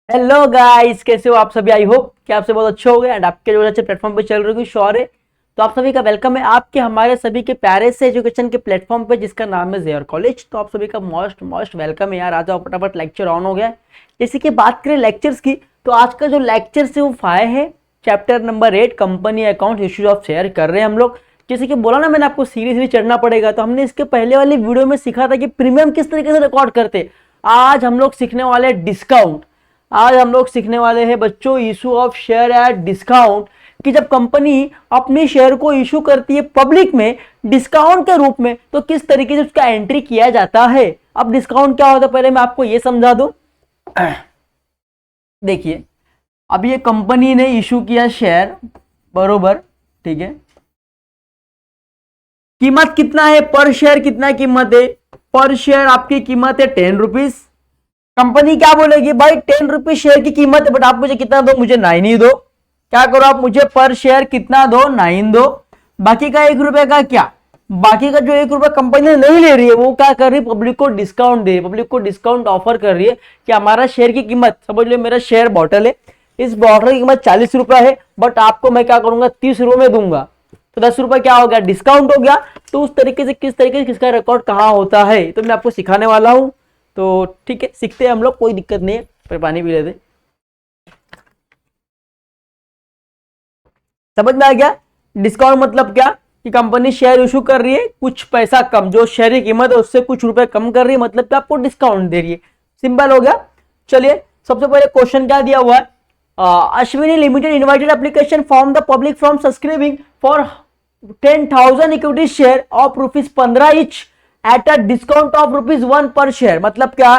Hello guys, कैसे हो आप सभी। आई होप कि आप सब बहुत अच्छे हो गए एंड आपके जो अच्छे प्लेटफॉर्म पे चल रही है श्योर है। तो आप सभी का वेलकम है आपके हमारे सभी के प्यारे से एजुकेशन के प्लेटफॉर्म पे जिसका नाम है जेयर कॉलेज। तो आप सभी का मोस्ट मोस्ट वेलकम है यार। आ जाओ फटाफट, लेक्चर ऑन हो गया है। जैसे कि बात करें लेक्चर्स की, तो आज का जो लेक्चर है वो 5 है, chapter number 8 company account issues of share कर रहे हैं हम लोग। जैसे कि बोला ना मैंने आपको सीरीज चढ़ना पड़ेगा, तो हमने इसके पहले वाली वीडियो में सीखा था कि प्रीमियम किस तरीके से रिकॉर्ड करते। आज हम लोग सीखने वाले डिस्काउंट। आज हम लोग सीखने वाले हैं बच्चों issue of share at discount, कि जब कंपनी अपने शेयर को इशू करती है पब्लिक में डिस्काउंट के रूप में, तो किस तरीके से उसका एंट्री किया जाता है। अब डिस्काउंट क्या होता है पहले मैं आपको यह समझा दूं। देखिए, अब ये कंपनी ने इशू किया शेयर, बरोबर, ठीक है। कीमत कितना है पर शेयर, कितना कीमत है पर शेयर, आपकी कीमत है 10 रुपीज। कंपनी क्या बोलेगी, भाई 10 रुपीज शेयर की कीमत है, बट आप मुझे कितना दो, मुझे 9 ही दो। क्या करो आप, मुझे पर शेयर कितना दो, 9 दो। बाकी का 1 रुपए का क्या, बाकी का जो 1 रुपया कंपनी नहीं ले रही है वो क्या कर रही है, पब्लिक को डिस्काउंट दे, पब्लिक को डिस्काउंट ऑफर कर रही है कि हमारा शेयर की कीमत, समझ लो मेरा शेयर बॉटल है, इस बॉटल की कीमत 40 रुपया है, बट आपको मैं क्या करूंगा 30 रुपए में दूंगा, तो 10 रुपए क्या हो गया, डिस्काउंट हो गया। तो उस तरीके से किस तरीके से किसका रिकॉर्ड कहां होता है तो मैं आपको सिखाने वाला हूं। तो ठीक है, सीखते हैं हम लोग, कोई दिक्कत नहीं है। पर पानी पी लेते। समझ में आ गया डिस्काउंट मतलब क्या, कि कंपनी शेयर इशू कर रही है कुछ पैसा कम, जो शेयर की कीमत है उससे कुछ रुपए कम कर रही है, मतलब कि आपको डिस्काउंट दे रही है। सिंपल हो गया। चलिए, सबसे पहले क्वेश्चन क्या दिया हुआ है, Ashwini limited invited application from the public from subscribing for 10,000 equity share of ₹15 each at a discount of ₹1 पर शेयर। मतलब क्या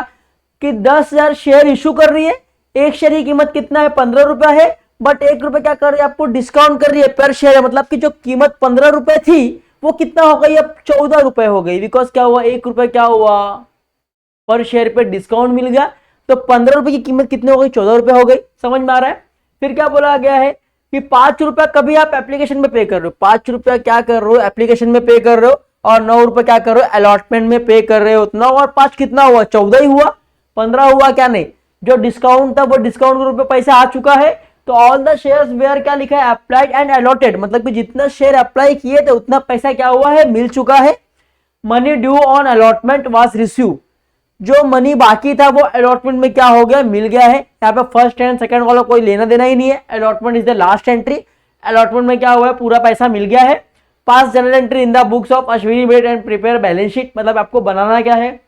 कि 10,000 शेयर इशू कर रही है, एक शेयर की कीमत कितना है, 15 रुपया है, बट 1 रुपए क्या कर रही है, आपको डिस्काउंट कर रही है पर शेयर। मतलब कि जो कीमत 15 रुपए थी वो कितना हो गई, अब 14 रुपए हो गई। बिकॉज क्या हुआ, 1 रुपए क्या हुआ, पर शेयर पे डिस्काउंट मिल गया, तो 15 रुपए की कीमत कितनी हो गई, 14 रुपए हो गई। समझ में आ रहा है। फिर क्या बोला गया है कि 5 रुपया कभी आप एप्लीकेशन में पे कर रहे हो, 5 रुपया क्या कर रहे हो, एप्लीकेशन में पे कर रहे हो, और 9 रुपए क्या कर रहे हो, अलॉटमेंट में पे कर रहे हो। 9 और 5 कितना हुआ, 14 ही हुआ, 15 हुआ क्या नहीं। जो डिस्काउंट था वो डिस्काउंट के रूप में पैसा आ चुका है। तो ऑल द शेयर्स वेयर क्या लिखा है, अप्लाइड एंड अलॉटेड, मतलब कि जितना शेयर अप्लाई किए थे उतना पैसा क्या हुआ है, मिल चुका है। Money due on allotment was receive, जो मनी बाकी था वो अलॉटमेंट में क्या हो गया, मिल गया है। यहाँ पे फर्स्ट एंड सेकंड वाला कोई लेना देना ही नहीं है, allotment is the last entry. Allotment में क्या हुआ है, पूरा पैसा मिल गया है। Pass journal entry in the books of Ashwini limited and prepare balance sheet, मतलब आपको बनाना क्या है,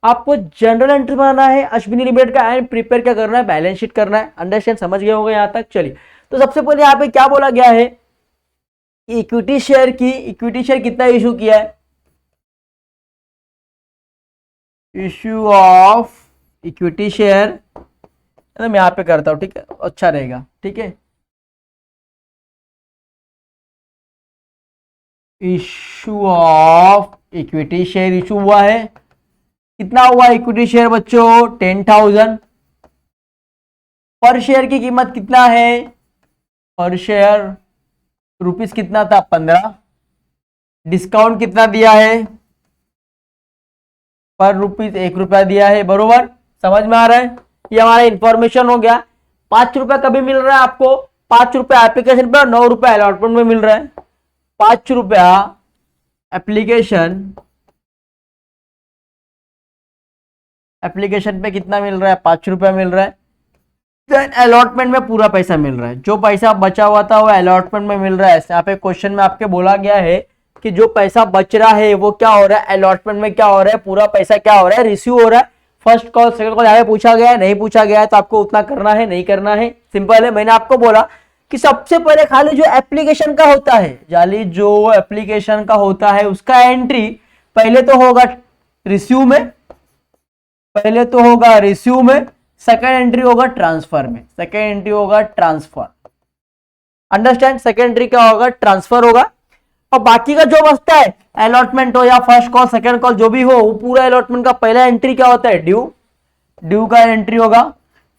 आपको जनरल एंट्री बनाना है अश्विनी लिमिटेड का एंड प्रिपेयर क्या करना है, बैलेंस शीट करना है। अंडरस्टैंड, समझ गए होंगे यहाँ तक। चलिए, तो सबसे पहले यहाँ पे क्या बोला गया है, इक्विटी शेयर की, इक्विटी शेयर कितना इशू किया है, इश्यू ऑफ इक्विटी शेयर, मैं यहां पे करता हूं, ठीक है, अच्छा रहेगा, ठीक है। Issue of equity share issue हुआ है, कितना हुआ इक्विटी शेयर बच्चों, 10,000। पर शेयर की कीमत कितना है, पर शेयर रुपीस कितना था, 15। डिस्काउंट कितना दिया है, पर रुपीस 1 रुपया दिया है, बरोबर। समझ में आ रहा है, ये हमारा इंफॉर्मेशन हो गया। 5 रुपया कभी मिल रहा है आपको, 5 रुपया एप्लीकेशन पे और 9 रुपया अलॉटमेंट में मिल रहा है। 5 रुपया एप्लीकेशन पे कितना मिल रहा है, 5 रुपया मिल रहा है। देन अलॉटमेंट में पूरा पैसा मिल रहा है, जो पैसा बचा हुआ था वो अलॉटमेंट में मिल रहा है। यहाँ पे क्वेश्चन में आपके बोला गया है कि जो पैसा बच रहा है वो क्या हो रहा है, अलॉटमेंट में क्या हो रहा है, पूरा पैसा क्या हो रहा है, रिसीव हो रहा है। फर्स्ट कॉल सेकंड कॉल यहाँ पे पूछा गया है, नहीं पूछा गया है, तो आपको उतना करना है नहीं करना है, सिंपल है। मैंने आपको बोला कि सबसे पहले खाली जो एप्लीकेशन का होता है, जाली जो एप्लीकेशन का होता है उसका एंट्री पहले तो होगा रिसीव में, पहले तो होगा रिसीव में, सेकेंड एंट्री होगा ट्रांसफर में, सेकेंड एंट्री होगा ट्रांसफर। अंडरस्टैंड, सेकेंड एंट्री क्या होगा, ट्रांसफर होगा। और बाकी का जो बचता है, अलॉटमेंट हो या फर्स्ट कॉल सेकंड कॉल जो भी हो, वो पूरा अलॉटमेंट का पहला एंट्री क्या होता है, ड्यू, ड्यू का एंट्री होगा।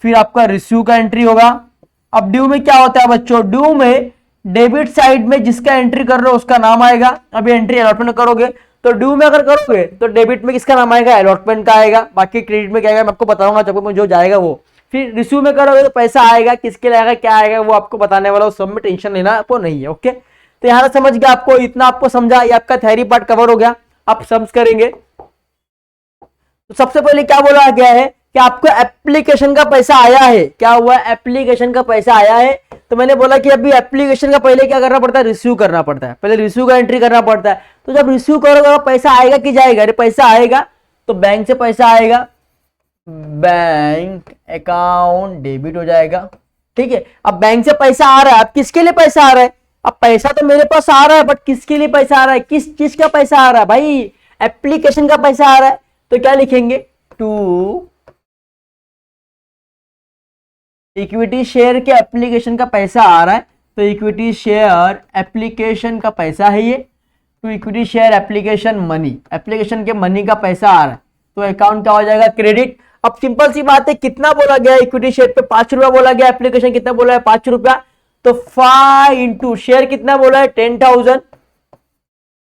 फिर आपका रिसीव का एंट्री होगा। अब ड्यू में क्या होता है बच्चों, ड्यू में डेबिट साइड में जिसका एंट्री कर रहे हो उसका नाम आएगा। अभी एंट्री अलॉटमेंट करोगे तो ड्यू में अगर करोगे तो डेबिट में किसका नाम आएगा, अलॉटमेंट का आएगा। बाकी क्रेडिट में क्या आएगा मैं आपको बताऊंगा जब जो जाएगा वो। फिर रिसीव में करोगे तो पैसा आएगा, किसके लिए आएगा, क्या आएगा, वो आपको बताने वाला हूं, सब में टेंशन लेना आपको नहीं है। ओके, तो यहां समझ गया, आपको इतना आपको समझा, ये आपका थ्योरी पार्ट कवर हो गया। आप सम्स करेंगे तो सबसे पहले क्या बोला गया है कि आपको एप्लीकेशन का पैसा आया है। क्या हुआ, एप्लीकेशन का पैसा आया है। तो मैंने बोला कि अभी एप्लीकेशन का पहले क्या करना पड़ता है, रिसीव करना पड़ता है, पहले रिसीव का एंट्री करना पड़ता है। तो जब रिसीव करोगे पैसा आएगा कि जाएगा, अरे पैसा आएगा तो बैंक से पैसा आएगा, बैंक अकाउंट डेबिट हो जाएगा। ठीक है, अब बैंक से पैसा आ रहा है, अब किसके लिए पैसा आ रहा है, अब पैसा तो मेरे पास आ रहा है, बट किसके लिए पैसा आ रहा है, किस चीज का पैसा आ रहा है भाई, एप्लीकेशन का पैसा आ रहा है। तो क्या लिखेंगे, टू इक्विटी शेयर के एप्लीकेशन का पैसा आ रहा है, तो इक्विटी शेयर एप्लीकेशन का पैसा है ये, to equity share application money, application के मनी का पैसा आ रहा है, तो अकाउंट क्या हो जाएगा, क्रेडिट। अब सिंपल सी बात है, कितना बोला गया इक्विटी शेयर पे, 5 रुपया बोला गया, एप्लीकेशन कितना बोला है, 5 रुपया, तो 5 इंटू शेयर कितना बोला है, 10,000,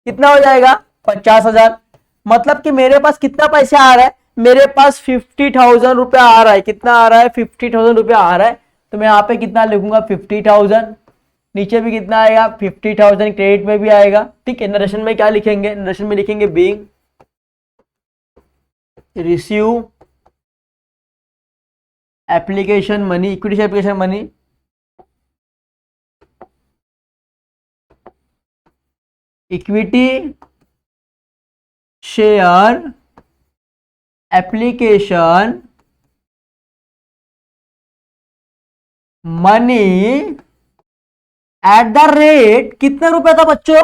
कितना हो जाएगा, 50,000। मतलब कि मेरे पास कितना पैसा आ रहा है, मेरे पास 50,000 रुपया आ रहा है, कितना आ रहा है, 50,000 रुपया आ रहा है। तो मैं यहाँ पे कितना लिखूंगा, 50,000, नीचे भी कितना आएगा, 50,000 क्रेडिट में भी आएगा। ठीक है, नरेशन में क्या लिखेंगे, नरेशन में लिखेंगे being receive application money, equity application money, equity share application money at the rate, कितने रुपए था बच्चों,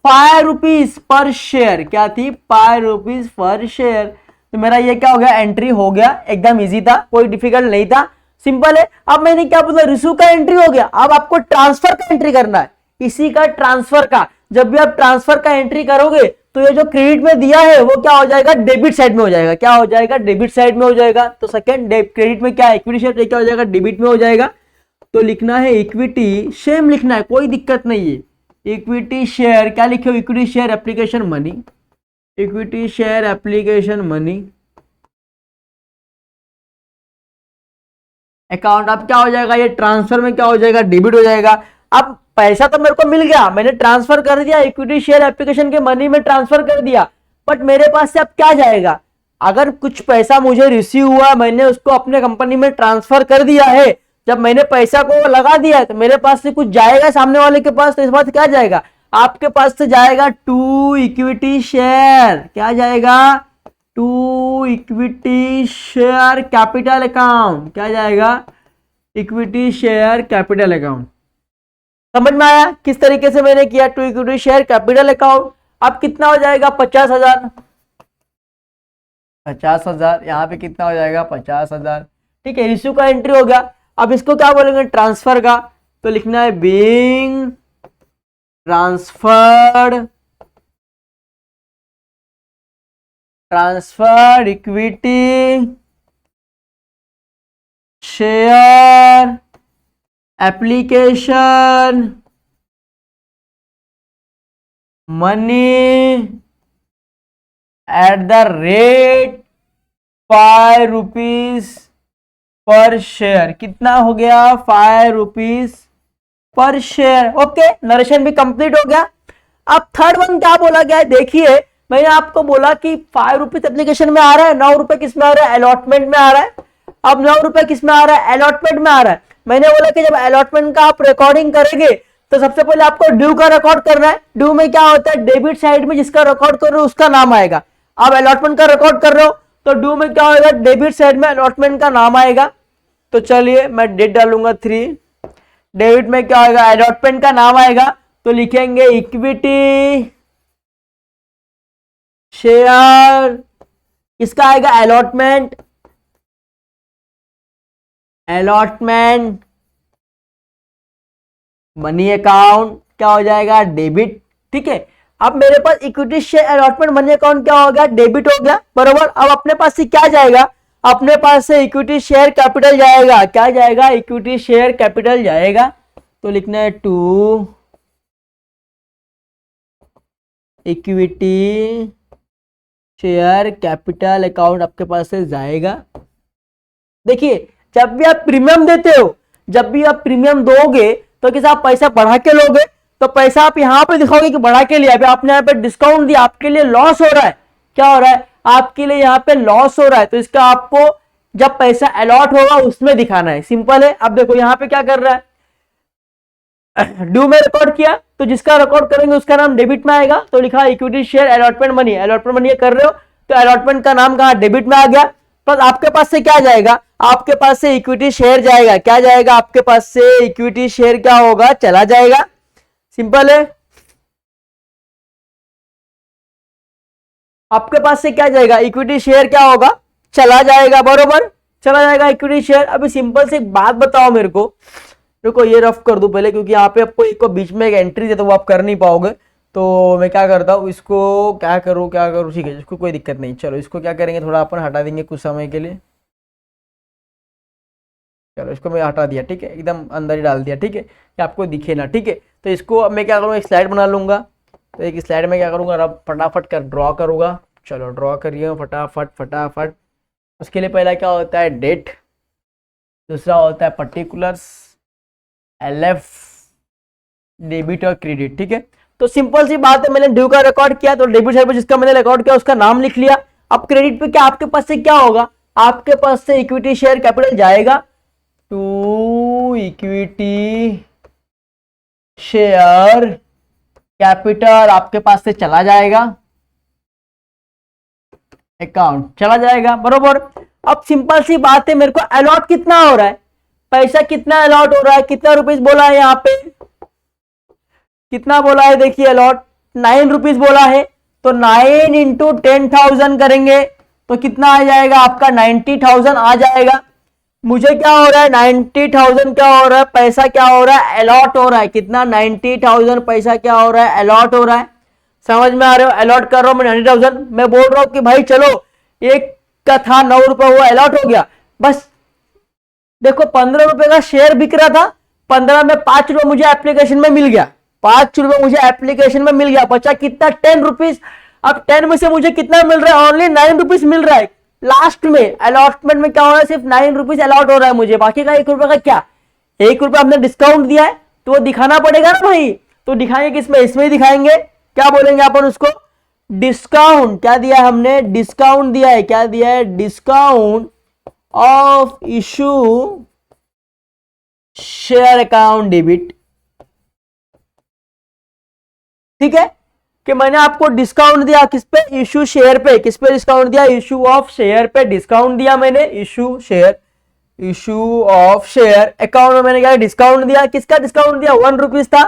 5 रुपीज पर शेयर, क्या थी, 5 रुपीज पर शेयर। तो मेरा ये क्या हो गया, एंट्री हो गया, एकदम इजी था, कोई डिफिकल्ट नहीं था, सिंपल है। अब मैंने क्या बोला, रिसीव का एंट्री हो गया, अब आपको ट्रांसफर का एंट्री करना है, इसी का ट्रांसफर का। जब भी आप ट्रांसफर का एंट्री करोगे तो ये जो क्रेडिट में दिया है वो क्या हो जाएगा, डेबिट साइड में हो जाएगा, क्या हो जाएगा, डेबिट साइड में हो जाएगा। तो सेकंड क्रेडिट में क्या है, इक्विटी शेयर क्या हो जाएगा, डेबिट में हो जाएगा। तो लिखना है इक्विटी, सेम लिखना है, कोई दिक्कत नहीं है। इक्विटी शेयर क्या लिखे हो, equity share application money, equity share application money account. अब क्या हो जाएगा, ये ट्रांसफर में क्या हो जाएगा, डेबिट हो जाएगा। अब पैसा तो मेरे को मिल गया, मैंने ट्रांसफर कर दिया, इक्विटी शेयर एप्लीकेशन के मनी में ट्रांसफर कर दिया, बट मेरे पास से अब क्या जाएगा, अगर कुछ पैसा मुझे रिसीव हुआ, मैंने उसको अपने कंपनी में ट्रांसफर कर दिया है, जब मैंने पैसा को लगा दिया है तो मेरे पास से कुछ जाएगा सामने वाले के पास, तो इस बात क्या जाएगा, आपके पास से जाएगा टू इक्विटी शेयर, क्या जाएगा, to equity share capital account, क्या जाएगा, इक्विटी शेयर कैपिटल अकाउंट। समझ में आया किस तरीके से मैंने किया, to equity share capital account. अब कितना हो जाएगा, 50,000, 50,000, यहाँ पे कितना हो जाएगा, 50,000। ठीक है, इश्यू का एंट्री हो गया। अब इसको क्या बोलेंगे, ट्रांसफर का, तो लिखना है being transferred, transferred equity share application money at the rate 5 rupees per share, कितना हो गया, 5 rupees per share. Okay, narration भी कंप्लीट हो गया। अब थर्ड वन क्या बोला गया है, देखिए मैंने आपको बोला कि 5 रुपीज एप्लीकेशन में आ रहा है, 9 रुपए किस में आ रहा है, अलॉटमेंट में आ रहा है। अब 9 रुपए किस में आ रहा है, अलॉटमेंट में आ रहा है। मैंने बोला कि जब अलॉटमेंट का आप रिकॉर्डिंग करेंगे तो सबसे पहले आपको ड्यू का रिकॉर्ड करना है। ड्यू में क्या होता है, डेबिट साइड में जिसका रिकॉर्ड कर रहे हो उसका नाम आएगा। आप अलॉटमेंट का रिकॉर्ड कर रहे हो तो ड्यू में क्या होगा, डेबिट साइड में अलॉटमेंट का नाम आएगा। तो चलिए मैं डेट डालूंगा 3, डेबिट में क्या होगा, अलॉटमेंट का नाम आएगा, तो लिखेंगे इक्विटी शेयर, इसका आएगा अलॉटमेंट, अलॉटमेंट मनी अकाउंट क्या हो जाएगा, डेबिट। ठीक है, अब मेरे पास equity share allotment money account क्या हो गया, डेबिट हो गया, बरोबर। अब अपने पास से क्या जाएगा, अपने पास से इक्विटी शेयर कैपिटल जाएगा, क्या जाएगा, इक्विटी शेयर कैपिटल जाएगा। तो लिखना है to equity share capital account आपके पास से जाएगा। देखिए जब भी आप प्रीमियम देते हो, जब भी आप प्रीमियम दोगे तो किस आप पैसा बढ़ा के लोगे, तो पैसा आप यहाँ पे दिखाओगे कि बढ़ा के लिया, अभी आपने यहाँ पे डिस्काउंट दिया, आपके लिए लॉस हो रहा है। क्या हो रहा है? आपके लिए यहाँ पे लॉस हो रहा है, तो इसका आपको जब पैसा अलॉट होगा उसमें दिखाना है। सिंपल है। अब देखो यहाँ पे क्या कर रहा है, ड्यू में रिकॉर्ड किया, तो जिसका रिकॉर्ड करेंगे उसका नाम डेबिट में आएगा, तो लिखा equity share allotment money, allotment money कर रहे हो तो अलॉटमेंट का नाम कहा डेबिट में आ गया। पर आपके पास से क्या जाएगा, आपके पास से इक्विटी शेयर जाएगा। क्या जाएगा आपके पास से? इक्विटी शेयर क्या होगा? चला जाएगा। सिंपल है। आपके पास से क्या जाएगा? इक्विटी शेयर क्या होगा? चला जाएगा, बरोबर, चला जाएगा इक्विटी शेयर। अभी सिंपल से एक बात बताओ मेरे को, देखो ये रफ कर दूं पहले, क्योंकि यहाँ पे आपको एक बीच में एक एंट्री है तो वो आप कर नहीं पाओगे। तो मैं क्या करता हूँ, इसको क्या करूँ, ठीक है, इसको कोई दिक्कत नहीं। चलो इसको क्या करेंगे, थोड़ा अपन हटा देंगे कुछ समय के लिए। चलो इसको मैं हटा दिया, ठीक है, एकदम अंदर ही डाल दिया, ठीक है, कि आपको दिखे ना, ठीक है। तो इसको अब मैं क्या करूँगा, एक स्लाइड बना लूंगा। तो एक स्लाइड में क्या करूँगा, अब फटाफट कर ड्रॉ करूँगा। चलो ड्रॉ करिए फटाफट फटाफट। उसके लिए पहला क्या होता है, डेट, दूसरा होता है पर्टिकुलर्स, LF, डेबिट और क्रेडिट, ठीक है। तो सिंपल सी बात है, मैंने ड्यू का रिकॉर्ड किया, तो डेबिट साइड पे जिसका मैंने रिकॉर्ड किया उसका नाम लिख लिया। अब क्रेडिट पे क्या आपके पास से क्या होगा, आपके पास से इक्विटी शेयर कैपिटल जाएगा टू इक्विटी शेयर कैपिटल, आपके पास से चला जाएगा, अकाउंट चला जाएगा, बरोबर। अब सिंपल सी बात है, मेरे को अलॉट कितना हो रहा है, पैसा कितना अलॉट हो रहा है, कितना रुपीस बोला है यहाँ पे, कितना बोला है, देखिए अलॉट 9 रुपीस बोला है। तो 9 इंटू 10,000 करेंगे तो कितना आ जाएगा आपका, 90,000 आ जाएगा। मुझे क्या हो रहा है, 90,000 क्या हो रहा है, पैसा क्या हो रहा है, अलॉट हो रहा है। कितना? 90,000 पैसा क्या हो रहा है, अलॉट हो रहा है। समझ में आ रहे हो? अलॉट कर रहा हूं मैं 90,000। मैं बोल रहा हूं कि भाई चलो एक का था 9 रुपए, वो अलॉट हो गया, बस देखो 15 रुपए का शेयर बिक रहा था, 15 में 5 रुपए मुझे एप्लीकेशन में मिल गया, 5 रुपए मुझे एप्लीकेशन में मिल गया, बचा कितना, 10 रुपीज। अब 10 में से मुझे कितना मिल रहा है, ओनली 9 रुपीज मिल रहा है। लास्ट में अलॉटमेंट में क्या हो रहा है, सिर्फ 9 रुपीज अलॉट हो रहा है मुझे, बाकी का 1 रुपए का क्या, 1 रुपए आपने डिस्काउंट दिया है तो वो दिखाना पड़ेगा ना भाई। तो दिखाएंगे किसमें, इसमें ही दिखाएंगे। क्या बोलेंगे अपन उसको, डिस्काउंट। क्या दिया है हमने, डिस्काउंट दिया है। क्या दिया है, discount of issue share account debit, ठीक है, कि मैंने आपको डिस्काउंट दिया किस पे, इशू शेयर पे। किस पे डिस्काउंट दिया, इशू ऑफ शेयर पे डिस्काउंट दिया मैंने, issue share, issue of share account में मैंने क्या डिस्काउंट दिया। किसका डिस्काउंट दिया, 1 रुपीज था,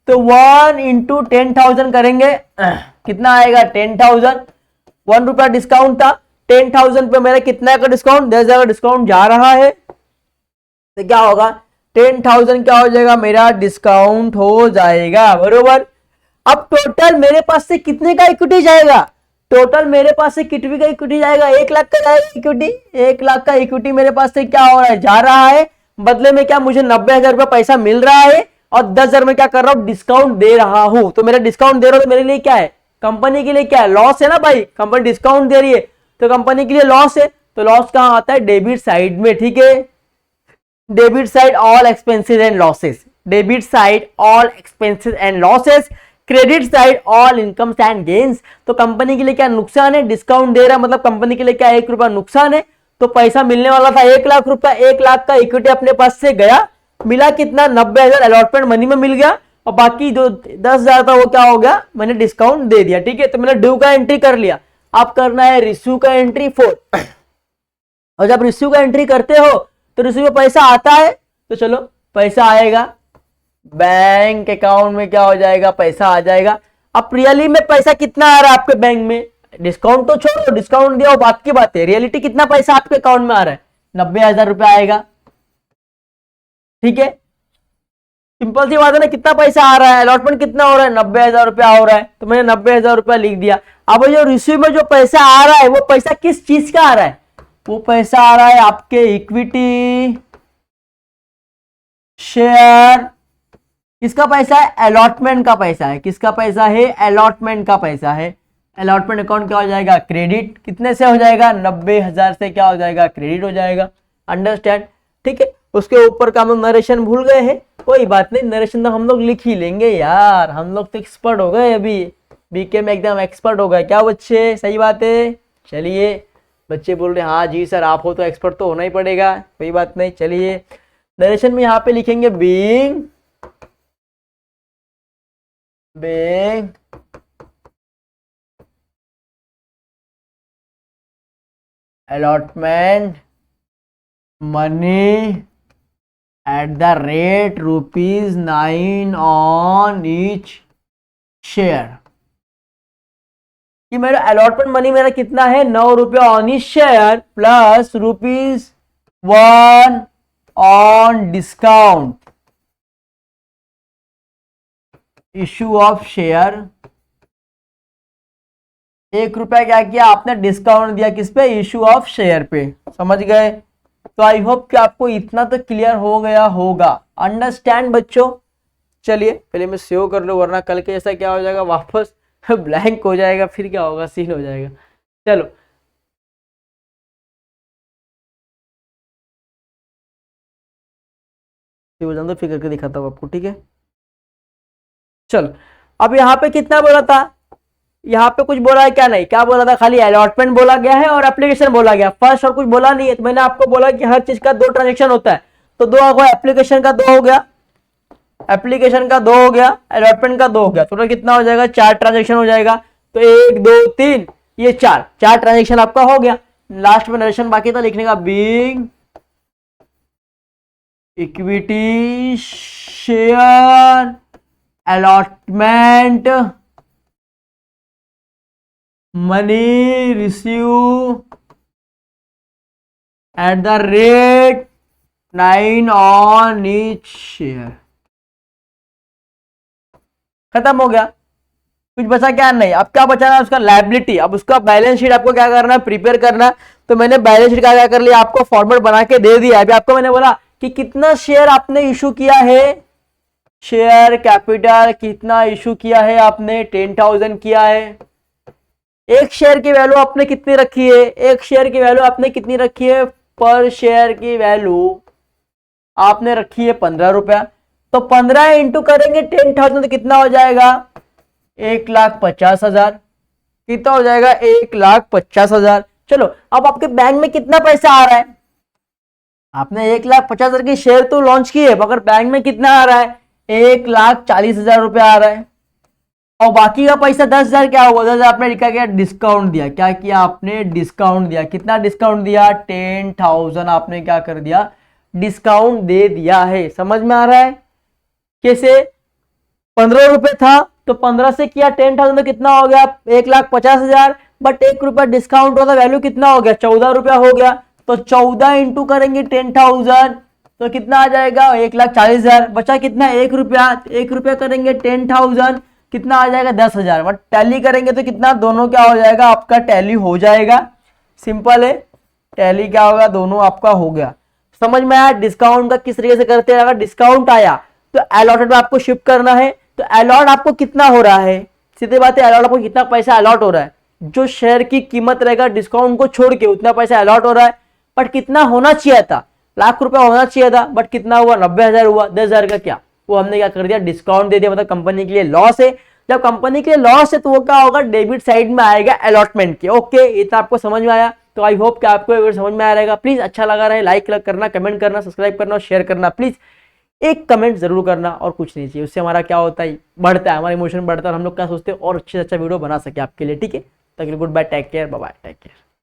तो 1 इंटू 10,000 करेंगे, कितना आएगा, 10,000। 1 रुपया डिस्काउंट था, 10,000 पे मेरा कितना का डिस्काउंट, 10,000 का डिस्काउंट जा रहा है, तो क्या होगा, 10,000 क्या हो जाएगा, मेरा डिस्काउंट हो जाएगा, बरोबर। अब टोटल मेरे पास से कितने का इक्विटी जाएगा, टोटल मेरे पास से कितने का इक्विटी जाएगा, 1 लाख का जाएगा इक्विटी। 1 लाख का इक्विटी मेरे पास से क्या हो रहा है, जा रहा है। बदले में क्या, मुझे 90,000 रुपया पैसा मिल रहा है और 10,000 में क्या कर रहा हूं, डिस्काउंट दे रहा हूं। तो मेरा डिस्काउंट दे रहा हूं तो मेरे लिए क्या है, कंपनी के लिए क्या है, लॉस है ना भाई। कंपनी डिस्काउंट दे रही है तो कंपनी के लिए लॉस है, तो लॉस कहां आता है, डेबिट साइड में, ठीक है। Debit side all expenses and losses, debit side all expenses and losses, credit side all incomes and gains. तो कंपनी के लिए क्या नुकसान है, डिस्काउंट दे रहा है मतलब कंपनी के लिए क्या 1 रुपया नुकसान है। तो पैसा मिलने वाला था 1 लाख रुपया, 1 लाख का इक्विटी अपने पास से गया, मिला कितना, 90,000 अलॉटमेंट मनी में मिल गया, और बाकी जो 10,000 था वो क्या हो गया, मैंने डिस्काउंट दे दिया, ठीक है। तो मैंने ड्यू का एंट्री कर लिया। आप करना है रिसीव का एंट्री 4, और जब रिसीव का एंट्री करते हो तो रिसीव में पैसा आता है, तो चलो पैसा आएगा, बैंक अकाउंट में क्या हो जाएगा, पैसा आ जाएगा। अब रियली में पैसा कितना आ रहा है आपके बैंक में, डिस्काउंट तो छोड़ो, डिस्काउंट दिया वो बात की बात है, रियलिटी कितना पैसा आपके अकाउंट में आ रहा है, 90,000 रुपया आएगा, ठीक है। सिंपल सी बात है ना, कितना पैसा आ रहा है, अलॉटमेंट कितना हो रहा है, 90,000 रुपया हो रहा है, तो मैंने 90,000 रुपया लिख दिया। अब जो रिसीव में जो पैसा आ रहा है वो पैसा किस चीज का आ रहा है, वो पैसा आ रहा है आपके इक्विटी शेयर, किसका पैसा है, अलॉटमेंट का पैसा है। किसका पैसा है, अलॉटमेंट का पैसा है। अलॉटमेंट अकाउंट क्या हो जाएगा, क्रेडिट, कितने से हो जाएगा, 90,000 से क्या हो जाएगा, क्रेडिट हो जाएगा, अंडरस्टैंड। ठीक है। उसके ऊपर का हम लोग नरेशन भूल गए हैं, कोई बात नहीं, नरेशन तो हम लोग लिख ही लेंगे यार, हम लोग तो एक्सपर्ट हो गए अभी, बीके में एकदम एक्सपर्ट हो गए क्या बच्चे, सही बात है। चलिए बच्चे बोल रहे हैं हाँ जी सर आप हो तो एक्सपर्ट तो होना ही पड़ेगा, कोई बात नहीं। चलिए नरेशन में यहाँ पे लिखेंगे being allotment money at the rate ₹9 on each share, कि मेरा अलॉटमेंट मनी मेरा कितना है 9 रुपया on each share plus ₹1 on discount issue of share. 1 रुपया क्या किया आपने डिस्काउंट दिया किस पे, इशू ऑफ शेयर पे, समझ गए। तो आई होप कि आपको इतना तो क्लियर हो गया होगा, अंडरस्टैंड बच्चों। चलिए पहले मैं सेव कर लूं वरना कल के जैसा क्या हो जाएगा वापस ब्लैंक हो जाएगा, फिर क्या होगा सीन हो जाएगा। चलो तो फिर करके दिखाता हूँ आपको, ठीक है। चलो अब यहाँ पे कितना बोला था, यहाँ पे कुछ बोला है क्या, नहीं, क्या बोला था, खाली अलॉटमेंट बोला गया है और एप्लीकेशन बोला गया, फर्स्ट और कुछ बोला नहीं है। तो मैंने आपको बोला कि हर चीज का 2 ट्रांजेक्शन होता है, तो 2 हो, एप्लीकेशन का 2 हो गया, एप्लीकेशन का 2 हो गया, अलॉटमेंट का 2 हो गया, टोटल कितना हो जाएगा 4 ट्रांजेक्शन हो जाएगा। तो 1 2 3 ये 4 ट्रांजेक्शन आपका हो गया। लास्ट में नरेशन बाकी था लिखने का, being equity share allotment money receive at the rate 9 on each share, खत्म हो गया। कुछ बचा क्या, नहीं। अब क्या बचाना है उसका लायबिलिटी, अब उसका बैलेंस शीट आपको क्या करना है, प्रिपेयर करना। तो मैंने बैलेंस शीट का क्या कर लिया, आपको फॉर्मेट बना के दे दिया। अभी आपको मैंने बोला कि कितना शेयर आपने इशू किया है, शेयर कैपिटल कितना इशू किया है आपने, 10,000 किया है। एक शेयर की वैल्यू आपने कितनी रखी है, एक शेयर की वैल्यू आपने कितनी रखी है, पर शेयर की वैल्यू आपने रखी है 15 रुपया। तो 15 इंटू करेंगे 10,000 तो कितना हो जाएगा 1,50,000, कितना हो जाएगा 1,50,000। चलो अब आपके बैंक में कितना पैसा आ रहा है, आपने 1,50,000 की शेयर तो लॉन्च की है, मगर बैंक में कितना आ रहा है 1,40,000 रुपया आ रहा है। और बाकी का पैसा 10,000 क्या हुआ, 10,000 आपने लिखा क्या, डिस्काउंट दिया। क्या किया आपने, डिस्काउंट दिया। कितना डिस्काउंट दिया, 10,000 आपने क्या कर दिया, डिस्काउंट दे दिया है। समझ में आ रहा है कैसे, 15 रुपए था तो 15 से किया 10,000 तो कितना हो गया 1,50,000, बट 1 रुपया डिस्काउंट होता, वैल्यू कितना हो गया 14 रुपया हो गया। तो 14 इंटू करेंगे 10,000 तो कितना आ जाएगा 1,40,000। बचा कितना 1 रुपया, 1 रुपया करेंगे 10,000 कितना आ जाएगा 10,000। बट टैली करेंगे तो कितना, दोनों क्या हो जाएगा आपका टैली हो जाएगा, सिंपल है, टैली क्या होगा दोनों आपका हो गया। समझ में आया डिस्काउंट का किस तरीके से करते हैं। अगर डिस्काउंट आया तो अलॉटेड में आपको शिफ्ट करना है, तो अलॉट आपको कितना हो रहा है, सीधे बात है, अलॉट आपको कितना पैसा अलॉट हो रहा है, जो शेयर की कीमत रहेगा डिस्काउंट को छोड़ के उतना पैसा अलॉट हो रहा है। बट कितना होना चाहिए था, लाख रुपया होना चाहिए था, बट कितना हुआ 90,000 हुआ। 10,000 का क्या, वो हमने क्या कर दिया डिस्काउंट दे दिया, मतलब कंपनी के लिए लॉस है। जब कंपनी के लिए लॉस है तो वो क्या होगा डेबिट साइड में आएगा अलॉटमेंट के। ओके इतना आपको समझ में आया, तो आई होप कि आपको ये समझ में आ रहेगा। प्लीज अच्छा लगा रहे लाइक करना, कमेंट करना, सब्सक्राइब करना और शेयर करना। प्लीज एक कमेंट जरूर करना और कुछ नहीं चाहिए, उससे हमारा क्या होता है बढ़ता है, हमारा इमोशन बढ़ता है और हम लोग क्या सोचते हैं और अच्छे से अच्छा वीडियो बना सके आपके लिए। ठीक है, तक goodbye, take care, bye bye, take care.